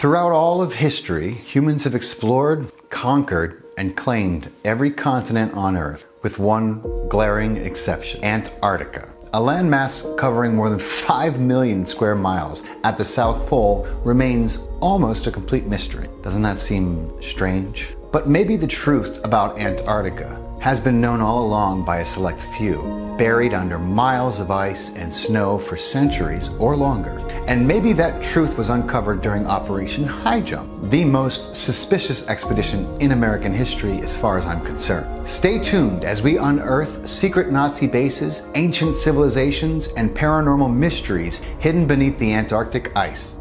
Throughout all of history, humans have explored, conquered, and claimed every continent on Earth, with one glaring exception: Antarctica. A landmass covering more than 5 million square miles at the South Pole remains almost a complete mystery. Doesn't that seem strange? But maybe the truth about Antarctica has been known all along by a select few, buried under miles of ice and snow for centuries or longer. And maybe that truth was uncovered during Operation Highjump, the most suspicious expedition in American history as far as I'm concerned. Stay tuned as we unearth secret Nazi bases, ancient civilizations, and paranormal mysteries hidden beneath the Antarctic ice.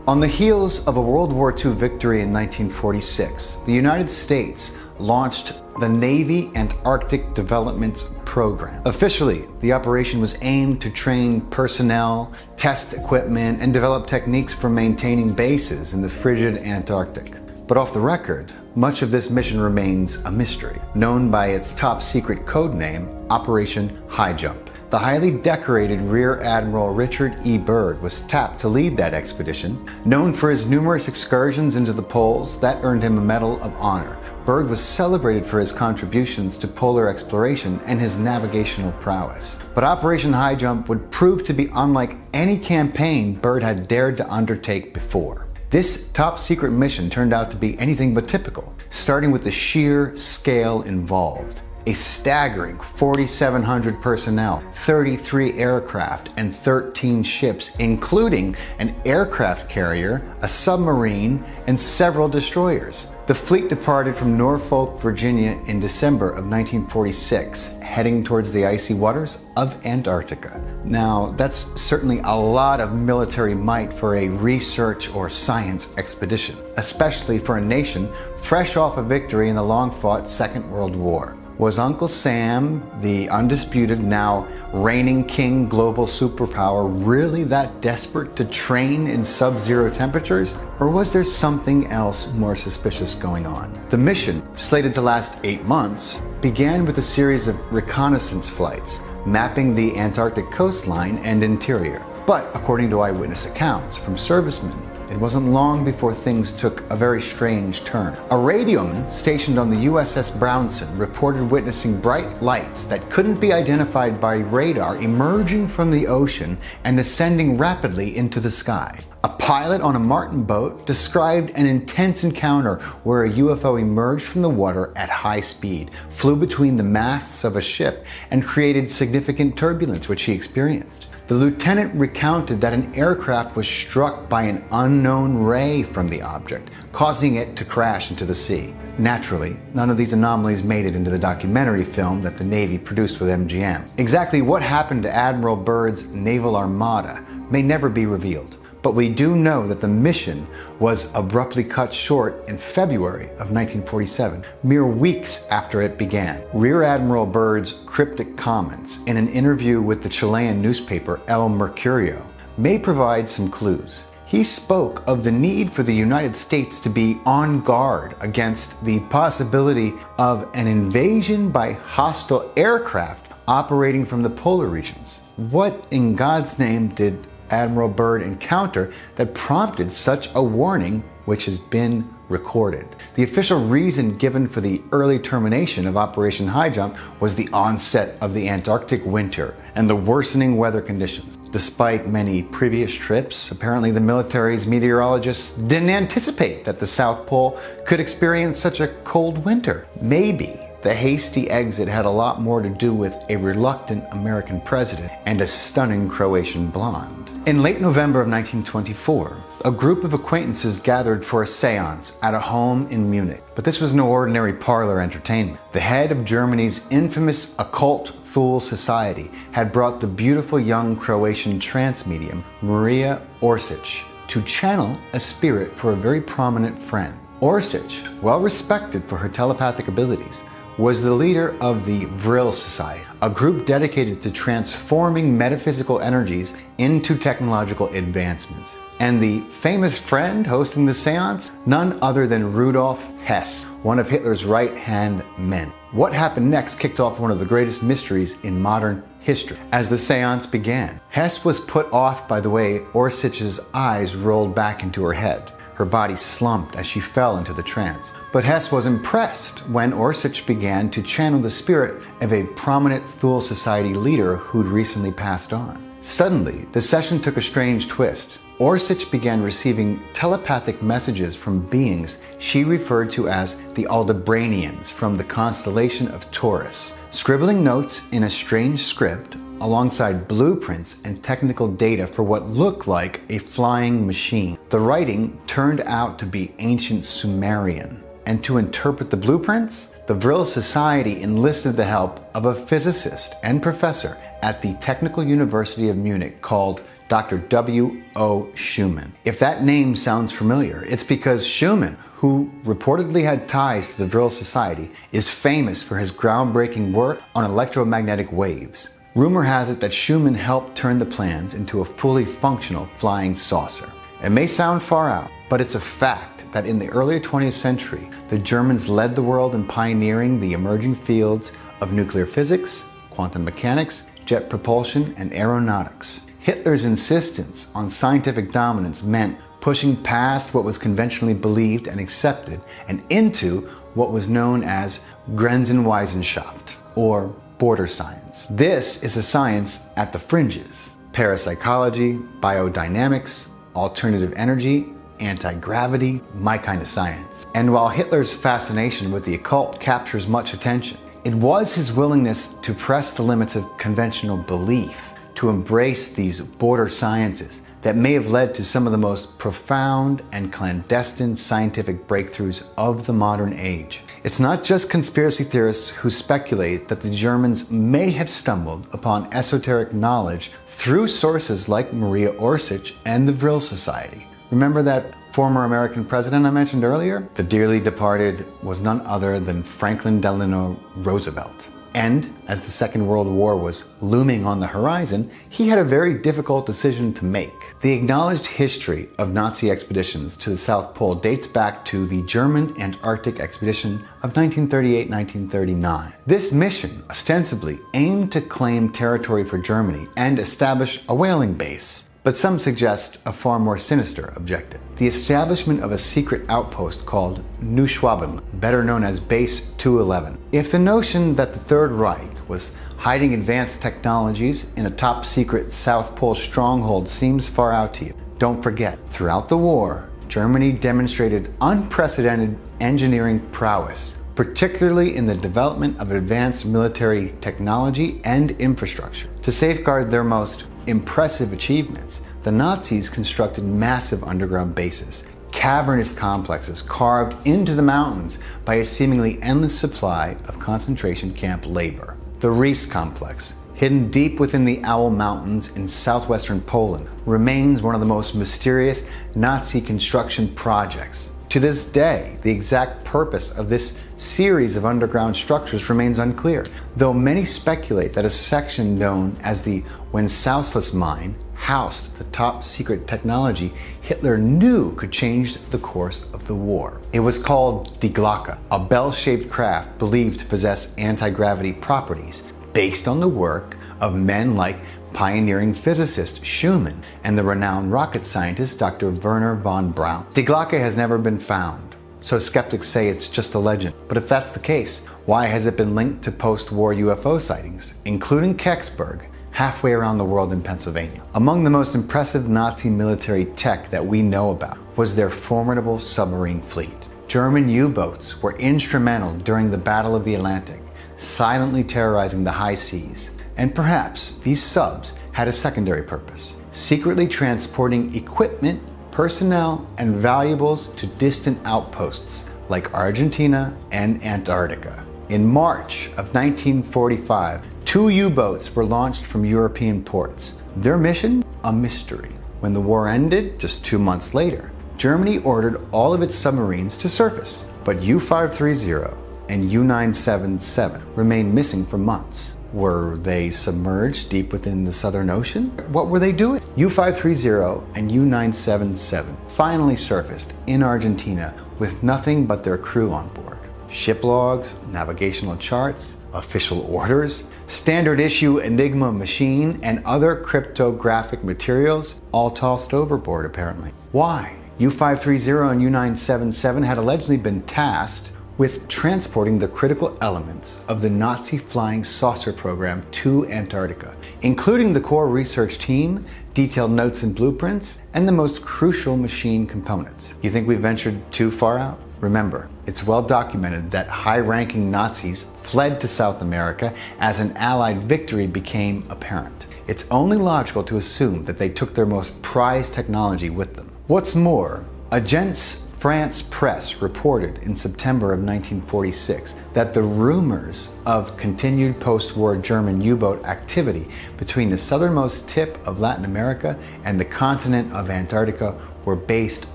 On the heels of a World War II victory in 1946, the United States launched the Navy Antarctic Development Program. Officially, the operation was aimed to train personnel, test equipment, and develop techniques for maintaining bases in the frigid Antarctic. But off the record, much of this mission remains a mystery, known by its top-secret code name, Operation Highjump. The highly decorated Rear Admiral Richard E. Byrd was tapped to lead that expedition. Known for his numerous excursions into the poles, that earned him a Medal of Honor. Byrd was celebrated for his contributions to polar exploration and his navigational prowess. But Operation Highjump would prove to be unlike any campaign Byrd had dared to undertake before. This top-secret mission turned out to be anything but typical, starting with the sheer scale involved. A staggering 4,700 personnel, 33 aircraft, and 13 ships, including an aircraft carrier, a submarine, and several destroyers. The fleet departed from Norfolk, Virginia in December of 1946, heading towards the icy waters of Antarctica. Now, that's certainly a lot of military might for a research or science expedition, especially for a nation fresh off a victory in the long-fought Second World War. Was Uncle Sam, the undisputed, now reigning king global superpower, really that desperate to train in sub-zero temperatures? Or was there something else more suspicious going on? The mission, slated to last 8 months, began with a series of reconnaissance flights, mapping the Antarctic coastline and interior. But according to eyewitness accounts from servicemen, it wasn't long before things took a very strange turn. A radioman stationed on the USS Brownson reported witnessing bright lights that couldn't be identified by radar emerging from the ocean and ascending rapidly into the sky. A pilot on a Martin boat described an intense encounter where a UFO emerged from the water at high speed, flew between the masts of a ship, and created significant turbulence, which he experienced. The lieutenant recounted that an aircraft was struck by an unknown ray from the object, causing it to crash into the sea. Naturally, none of these anomalies made it into the documentary film that the Navy produced with MGM. Exactly what happened to Admiral Byrd's naval armada may never be revealed. But we do know that the mission was abruptly cut short in February of 1947, mere weeks after it began. Rear Admiral Byrd's cryptic comments in an interview with the Chilean newspaper El Mercurio may provide some clues. He spoke of the need for the United States to be on guard against the possibility of an invasion by hostile aircraft operating from the polar regions. What in God's name did Admiral Byrd encounter that prompted such a warning, which has been recorded? The official reason given for the early termination of Operation Highjump was the onset of the Antarctic winter and the worsening weather conditions. Despite many previous trips, apparently the military's meteorologists didn't anticipate that the South Pole could experience such a cold winter. Maybe the hasty exit had a lot more to do with a reluctant American president and a stunning Croatian blonde. In late November of 1924, a group of acquaintances gathered for a seance at a home in Munich. But this was no ordinary parlor entertainment. The head of Germany's infamous occult Fool Society had brought the beautiful young Croatian trance medium, Maria Orsic, to channel a spirit for a very prominent friend. Orsic, well respected for her telepathic abilities, was the leader of the Vril Society, a group dedicated to transforming metaphysical energies into technological advancements. And the famous friend hosting the seance? None other than Rudolf Hess, one of Hitler's right-hand men. What happened next kicked off one of the greatest mysteries in modern history. As the seance began, Hess was put off by the way Orsic's eyes rolled back into her head. Her body slumped as she fell into the trance. But Hess was impressed when Orsic began to channel the spirit of a prominent Vril Society leader who'd recently passed on. Suddenly, the session took a strange twist. Orsic began receiving telepathic messages from beings she referred to as the Aldebranians from the constellation of Taurus, scribbling notes in a strange script alongside blueprints and technical data for what looked like a flying machine. The writing turned out to be ancient Sumerian. And to interpret the blueprints, the Vril Society enlisted the help of a physicist and professor at the Technical University of Munich called Dr. W.O. Schumann. If that name sounds familiar, it's because Schumann, who reportedly had ties to the Vril Society, is famous for his groundbreaking work on electromagnetic waves. Rumor has it that Schumann helped turn the plans into a fully functional flying saucer. It may sound far out, but it's a fact that in the early 20th century, the Germans led the world in pioneering the emerging fields of nuclear physics, quantum mechanics, jet propulsion, and aeronautics. Hitler's insistence on scientific dominance meant pushing past what was conventionally believed and accepted and into what was known as Grenzenwissenschaft, or border science. This is a science at the fringes. Parapsychology, biodynamics, alternative energy, anti-gravity, my kind of science. And while Hitler's fascination with the occult captures much attention, it was his willingness to press the limits of conventional belief, to embrace these border sciences, that may have led to some of the most profound and clandestine scientific breakthroughs of the modern age. It's not just conspiracy theorists who speculate that the Germans may have stumbled upon esoteric knowledge through sources like Maria Orsic and the Vril Society. Remember that former American president I mentioned earlier? The dearly departed was none other than Franklin Delano Roosevelt. And as the Second World War was looming on the horizon, he had a very difficult decision to make. The acknowledged history of Nazi expeditions to the South Pole dates back to the German Antarctic expedition of 1938-1939. This mission ostensibly aimed to claim territory for Germany and establish a whaling base. But some suggest a far more sinister objective: the establishment of a secret outpost called Neuschwaben, better known as Base 211. If the notion that the Third Reich was hiding advanced technologies in a top-secret South Pole stronghold seems far out to you, don't forget, throughout the war, Germany demonstrated unprecedented engineering prowess, particularly in the development of advanced military technology and infrastructure. To safeguard their most impressive achievements, the Nazis constructed massive underground bases, cavernous complexes carved into the mountains by a seemingly endless supply of concentration camp labor. The Ries complex, hidden deep within the Owl Mountains in southwestern Poland, remains one of the most mysterious Nazi construction projects. To this day, the exact purpose of this series of underground structures remains unclear, though many speculate that a section known as the Wenceslas mine housed the top-secret technology Hitler knew could change the course of the war. It was called Die Glocke, a bell-shaped craft believed to possess anti-gravity properties, based on the work of men like pioneering physicist Schumann and the renowned rocket scientist Dr. Werner von Braun. Die Glocke has never been found, so skeptics say it's just a legend. But if that's the case, why has it been linked to post-war UFO sightings, including Kecksburg, halfway around the world in Pennsylvania? Among the most impressive Nazi military tech that we know about was their formidable submarine fleet. German U-boats were instrumental during the Battle of the Atlantic, silently terrorizing the high seas. And perhaps these subs had a secondary purpose, secretly transporting equipment, personnel, and valuables to distant outposts like Argentina and Antarctica. In March of 1945, 2 U-boats were launched from European ports. Their mission? A mystery. When the war ended, just 2 months later, Germany ordered all of its submarines to surface, but U-530 and U-977 remained missing for months. Were they submerged deep within the Southern Ocean? What were they doing? U-530 and U-977 finally surfaced in Argentina with nothing but their crew on board. Ship logs, navigational charts, official orders, standard issue Enigma machine, and other cryptographic materials, all tossed overboard apparently. Why? U-530 and U-977 had allegedly been tasked with transporting the critical elements of the Nazi flying saucer program to Antarctica, including the core research team, detailed notes and blueprints, and the most crucial machine components. You think we ventured too far out? Remember, it's well documented that high-ranking Nazis fled to South America as an Allied victory became apparent. It's only logical to assume that they took their most prized technology with them. What's more, Agence France Press reported in September of 1946 that the rumors of continued post-war German U-boat activity between the southernmost tip of Latin America and the continent of Antarctica were based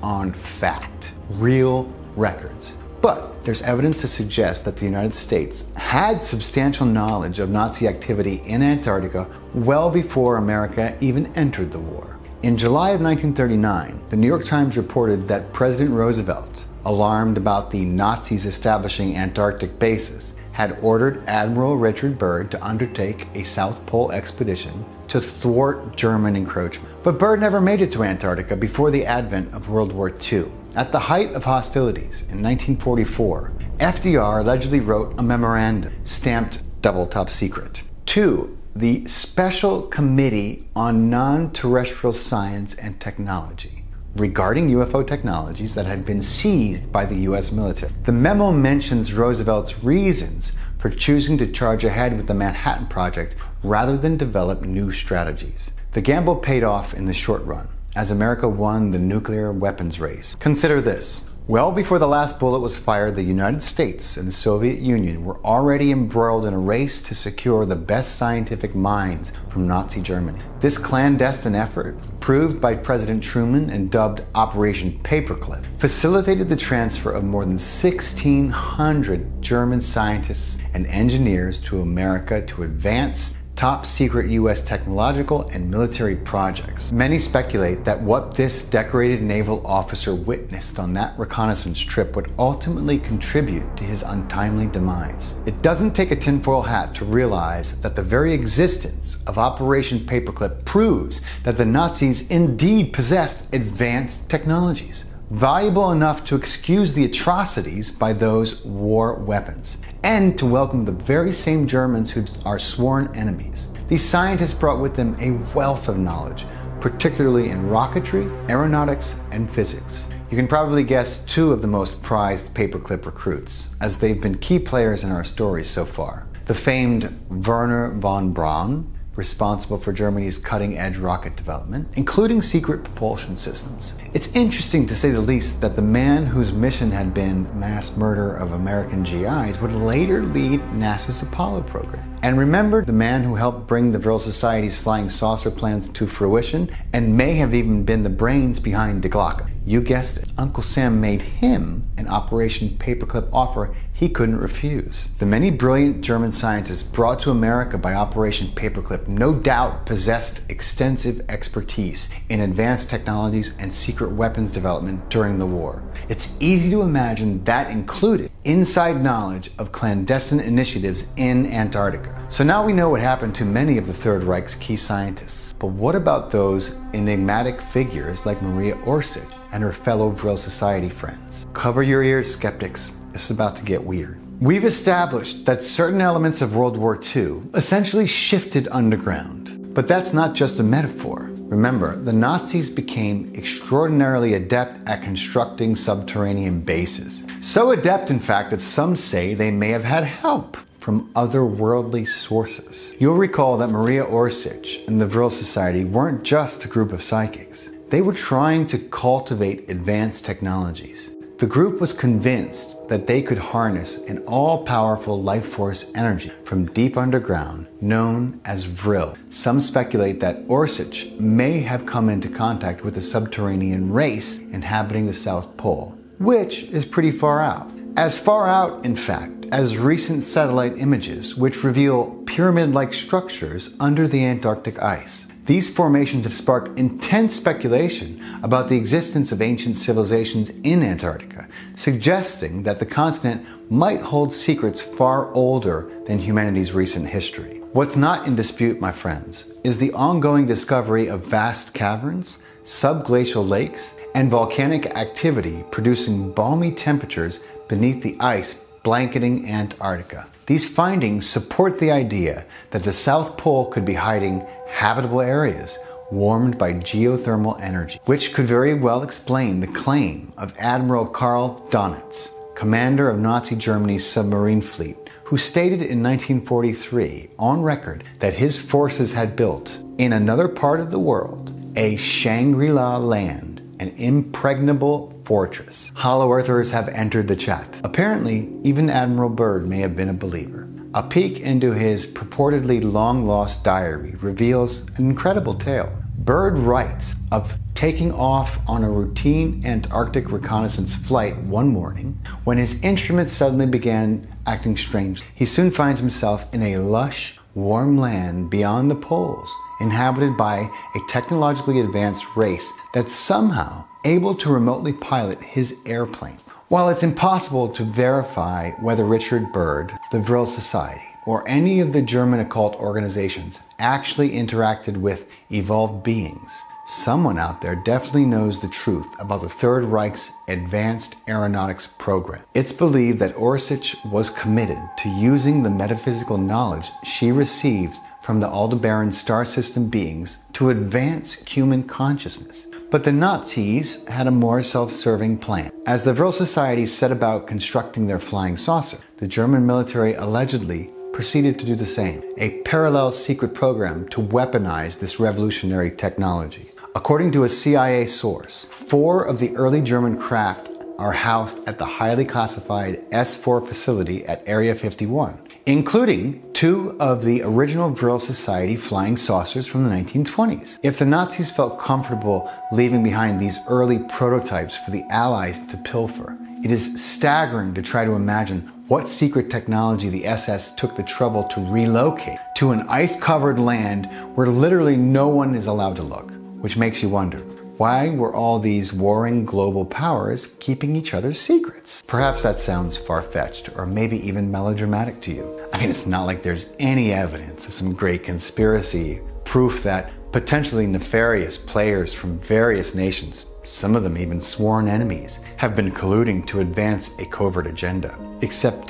on fact, real records. But there's evidence to suggest that the United States had substantial knowledge of Nazi activity in Antarctica well before America even entered the war. In July of 1939, the New York Times reported that President Roosevelt, alarmed about the Nazis establishing Antarctic bases, had ordered Admiral Richard Byrd to undertake a South Pole expedition to thwart German encroachment. But Byrd never made it to Antarctica before the advent of World War II. At the height of hostilities in 1944, FDR allegedly wrote a memorandum stamped double top secret to the Special Committee on Non-Terrestrial Science and Technology regarding UFO technologies that had been seized by the US military. The memo mentions Roosevelt's reasons for choosing to charge ahead with the Manhattan Project rather than develop new strategies. The gamble paid off in the short run, as America won the nuclear weapons race. Consider this. Well before the last bullet was fired, the United States and the Soviet Union were already embroiled in a race to secure the best scientific minds from Nazi Germany. This clandestine effort, approved by President Truman and dubbed Operation Paperclip, facilitated the transfer of more than 1,600 German scientists and engineers to America to advance top secret U.S. technological and military projects. Many speculate that what this decorated naval officer witnessed on that reconnaissance trip would ultimately contribute to his untimely demise. It doesn't take a tinfoil hat to realize that the very existence of Operation Paperclip proves that the Nazis indeed possessed advanced technologies, valuable enough to excuse the atrocities by those war weapons, and to welcome the very same Germans who are sworn enemies. These scientists brought with them a wealth of knowledge, particularly in rocketry, aeronautics, and physics. You can probably guess two of the most prized paperclip recruits, as they've been key players in our stories so far. The famed Werner von Braun, responsible for Germany's cutting-edge rocket development, including secret propulsion systems. It's interesting, to say the least, that the man whose mission had been mass murder of American GIs would later lead NASA's Apollo program. And remember the man who helped bring the Vril Society's flying saucer plans to fruition and may have even been the brains behind the Glocke? You guessed it. Uncle Sam made him an Operation Paperclip offer he couldn't refuse. The many brilliant German scientists brought to America by Operation Paperclip no doubt possessed extensive expertise in advanced technologies and secret weapons development during the war. It's easy to imagine that included inside knowledge of clandestine initiatives in Antarctica. So now we know what happened to many of the Third Reich's key scientists. But what about those enigmatic figures like Maria Orsic and her fellow Vril Society friends? Cover your ears, skeptics. This is about to get weird. We've established that certain elements of World War II essentially shifted underground. But that's not just a metaphor. Remember, the Nazis became extraordinarily adept at constructing subterranean bases. So adept, in fact, that some say they may have had help from otherworldly sources. You'll recall that Maria Orsic and the Vril Society weren't just a group of psychics. They were trying to cultivate advanced technologies. The group was convinced that they could harness an all-powerful life force energy from deep underground known as Vril. Some speculate that Orsic may have come into contact with a subterranean race inhabiting the South Pole, which is pretty far out. As far out, in fact, as recent satellite images which reveal pyramid-like structures under the Antarctic ice. These formations have sparked intense speculation about the existence of ancient civilizations in Antarctica, suggesting that the continent might hold secrets far older than humanity's recent history. What's not in dispute, my friends, is the ongoing discovery of vast caverns, subglacial lakes, and volcanic activity producing balmy temperatures beneath the ice blanketing Antarctica. These findings support the idea that the South Pole could be hiding habitable areas warmed by geothermal energy, which could very well explain the claim of Admiral Karl Donitz, commander of Nazi Germany's submarine fleet, who stated in 1943 on record that his forces had built, in another part of the world, a Shangri-La land, an impregnable fortress. Hollow Earthers have entered the chat. Apparently, even Admiral Byrd may have been a believer. A peek into his purportedly long-lost diary reveals an incredible tale. Byrd writes of taking off on a routine Antarctic reconnaissance flight one morning when his instruments suddenly began acting strangely. He soon finds himself in a lush, warm land beyond the poles, inhabited by a technologically advanced race that's somehow able to remotely pilot his airplane. While it's impossible to verify whether Richard Byrd, the Vril Society, or any of the German occult organizations actually interacted with evolved beings, someone out there definitely knows the truth about the Third Reich's advanced aeronautics program. It's believed that Orsic was committed to using the metaphysical knowledge she received from the Aldebaran star system beings to advance human consciousness. But the Nazis had a more self-serving plan. As the Vril Society set about constructing their flying saucer, the German military allegedly proceeded to do the same, a parallel secret program to weaponize this revolutionary technology. According to a CIA source, 4 of the early German craft are housed at the highly classified S4 facility at Area 51, including 2 of the original Vril Society flying saucers from the 1920s. If the Nazis felt comfortable leaving behind these early prototypes for the Allies to pilfer, it is staggering to try to imagine what secret technology the SS took the trouble to relocate to an ice-covered land where literally no one is allowed to look, which makes you wonder, why were all these warring global powers keeping each other's secrets? Perhaps that sounds far-fetched or maybe even melodramatic to you. I mean, it's not like there's any evidence of some great conspiracy, proof that potentially nefarious players from various nations, some of them even sworn enemies, have been colluding to advance a covert agenda. Except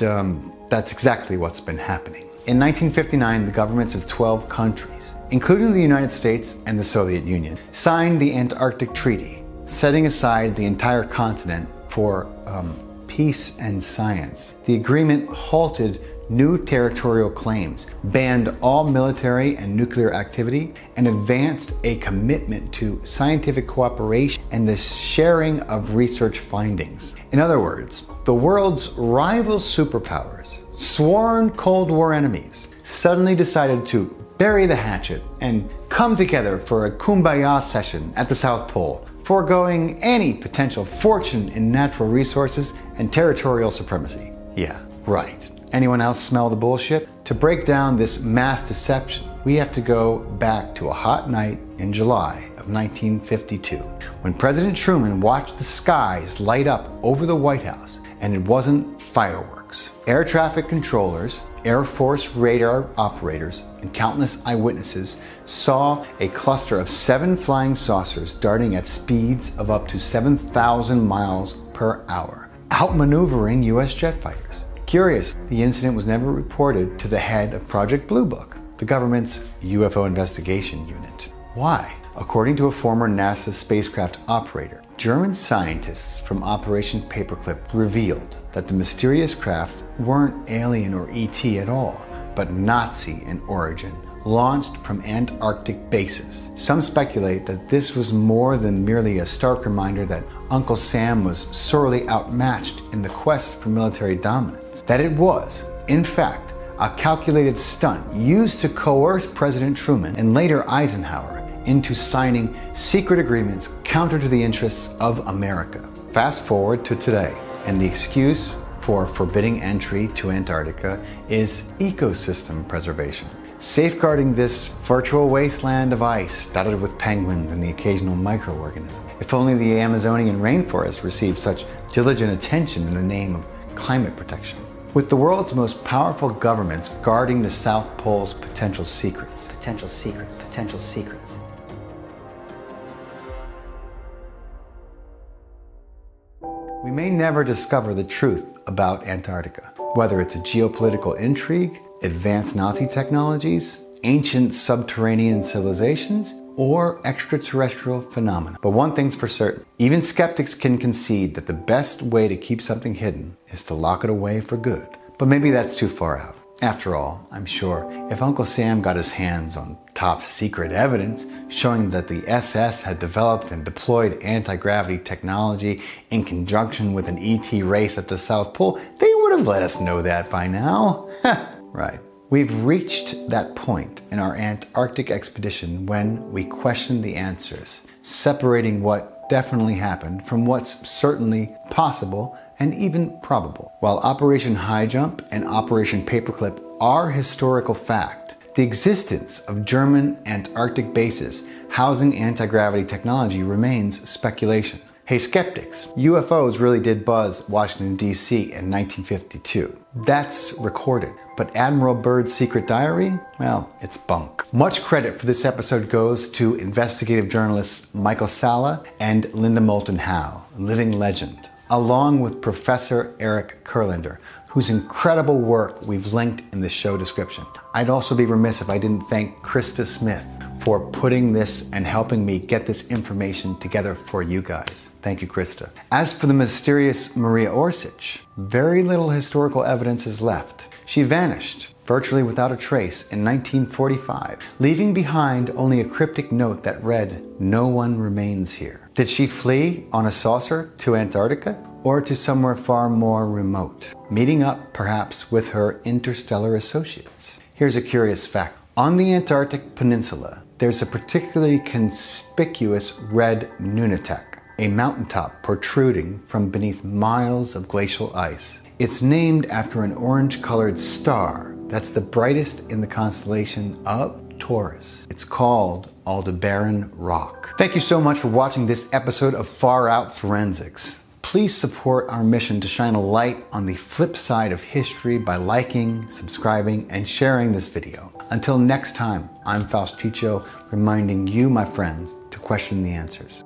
that's exactly what's been happening. In 1959, the governments of 12 countries, including the United States and the Soviet Union, signed the Antarctic Treaty, setting aside the entire continent for peace and science. The agreement halted new territorial claims, banned all military and nuclear activity, and advanced a commitment to scientific cooperation and the sharing of research findings. In other words, the world's rival superpowers, sworn Cold War enemies, suddenly decided to bury the hatchet and come together for a kumbaya session at the South Pole, foregoing any potential fortune in natural resources and territorial supremacy. Yeah, right. Anyone else smell the bullshit? To break down this mass deception, we have to go back to a hot night in July of 1952, when President Truman watched the skies light up over the White House, and it wasn't fireworks. Air traffic controllers, Air Force radar operators, and countless eyewitnesses saw a cluster of 7 flying saucers darting at speeds of up to 7,000 miles per hour, outmaneuvering U.S. jet fighters. Curious, the incident was never reported to the head of Project Blue Book, the government's UFO investigation unit. Why? According to a former NASA spacecraft operator, German scientists from Operation Paperclip revealed that the mysterious craft weren't alien or ET at all, but Nazi in origin, launched from Antarctic bases. Some speculate that this was more than merely a stark reminder that Uncle Sam was sorely outmatched in the quest for military dominance. That it was, in fact, a calculated stunt used to coerce President Truman and later Eisenhower into signing secret agreements counter to the interests of America. Fast forward to today, and the excuse for for forbidding entry to Antarctica is ecosystem preservation. Safeguarding this virtual wasteland of ice dotted with penguins and the occasional microorganism. If only the Amazonian rainforest received such diligent attention in the name of climate protection. With the world's most powerful governments guarding the South Pole's potential secrets. Potential secrets. Potential secrets. We may never discover the truth about Antarctica, whether it's a geopolitical intrigue, advanced Nazi technologies, ancient subterranean civilizations, or extraterrestrial phenomena. But one thing's for certain, even skeptics can concede that the best way to keep something hidden is to lock it away for good. But maybe that's too far out. After all, I'm sure if Uncle Sam got his hands on top secret evidence showing that the SS had developed and deployed anti-gravity technology in conjunction with an ET race at the South Pole, they would have let us know that by now. Right. We've reached that point in our Antarctic expedition when we questioned the answers, separating what definitely happened from what's certainly possible and even probable. While Operation Highjump and Operation Paperclip are historical fact, the existence of German Antarctic bases housing anti-gravity technology remains speculation. Hey skeptics, UFOs really did buzz Washington, D.C. in 1952. That's recorded. But Admiral Byrd's secret diary? Well, it's bunk. Much credit for this episode goes to investigative journalists Michael Salla and Linda Moulton Howe, living legend, along with Professor Eric Kurlander, whose incredible work we've linked in the show description. I'd also be remiss if I didn't thank Krista Smith for putting this and helping me get this information together for you guys. Thank you, Krista. As for the mysterious Maria Orsic, very little historical evidence is left. She vanished, virtually without a trace, in 1945, leaving behind only a cryptic note that read, "No one remains here." Did she flee on a saucer to Antarctica? Or to somewhere far more remote, meeting up perhaps with her interstellar associates? Here's a curious fact. On the Antarctic Peninsula, there's a particularly conspicuous red nunatak, a mountaintop protruding from beneath miles of glacial ice. It's named after an orange-colored star that's the brightest in the constellation of Taurus. It's called Aldebaran Rock. Thank you so much for watching this episode of Far Out Forensics. Please support our mission to shine a light on the flip side of history by liking, subscribing, and sharing this video. Until next time, I'm Faust Checho, reminding you, my friends, to question the answers.